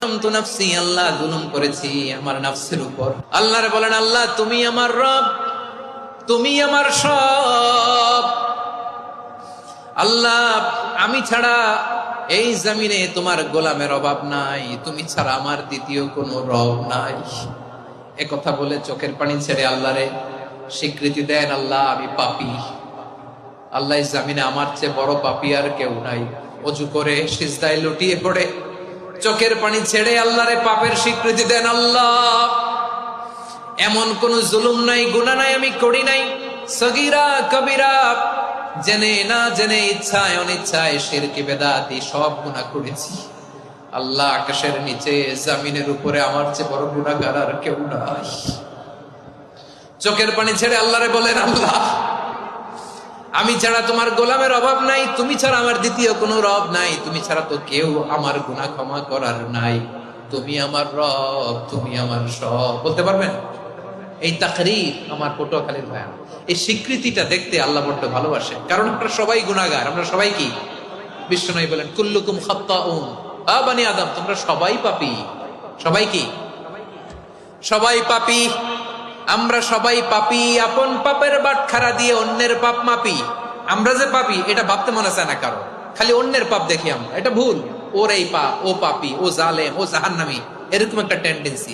নাফসি, আল্লাহ জুলুম করেছি আমার নাফসের উপর। আল্লাহরে বলেন, আল্লাহ তুমি আমার রব, তুমি আমার সব। আল্লাহ আমি ছাড়া এই জমিনে তোমার গোলামের অভাব নাই, তুমি ছাড়া আমার দ্বিতীয় কোনো রব নাই। একথা বলে চোখের পানি ছেড়ে আল্লাহরে স্বীকৃতি দেন, আল্লাহ আমি পাপী। আল্লাহ এই জমিনে আমার চেয়ে বড় পাপী আর কেউ নাই। অজু করে সিজদায় লুটিয়ে পড়ে চোখের পানি ছেড়ে আল্লাহরে পাপের স্বীকৃতি দেন, আল্লাহ এমন কোন জুলুম নাই, গুনাহ নাই আমি করি নাই, সগীরা কবিরা, জেনে না জেনে, ইচ্ছায় অনিচ্ছায়, শিরকি বেদাতি সব গুনাহ করেছি। আল্লাহ আকাশের নিচে জমিনের উপরে আমার চেয়ে বড় গুনাহগার আর কেউ নাই। চোখের পানি ছেড়ে আল্লাহরে বলেন, আল্লাহ আমি ছাড়া তোমার গোলামের অভাব নাই, তুমি ছাড়া আমার দ্বিতীয় কোনো রব নাই, তুমি ছাড়া তো কেউ আমার গুনাহ ক্ষমা করার নাই, তুমি আমার রব, তুমি আমার সব। বলতে পারবেন? এই তাকরীর আমার পটুয়াখালীর বয়ান, এই স্বীকৃতিটা দেখতে আল্লাহ বড্ড ভালোবাসে। কারণ আমরা সবাই গুনাহগার, আমরা সবাই কি? বিশ্বনবী বলেন, কুল্লুকুম খাত্তাউন, আ বানি আদম তোমরা সবাই পাপী। সবাই কি? সবাই পাপী। আমরা সবাই পাপী, আপন পাপের বাটখারা দিয়ে অন্যের পাপ মাপি। আমরা যে পাপী এটা ভাবতে মনে চায় না কারো, খালি অন্যের পাপ দেখি আমরা, এটা ভুল। ওর এই পাপ, ও পাপী, ও জালেম, ও জাহান্নামী, এরকম একটা টেন্ডেন্সি।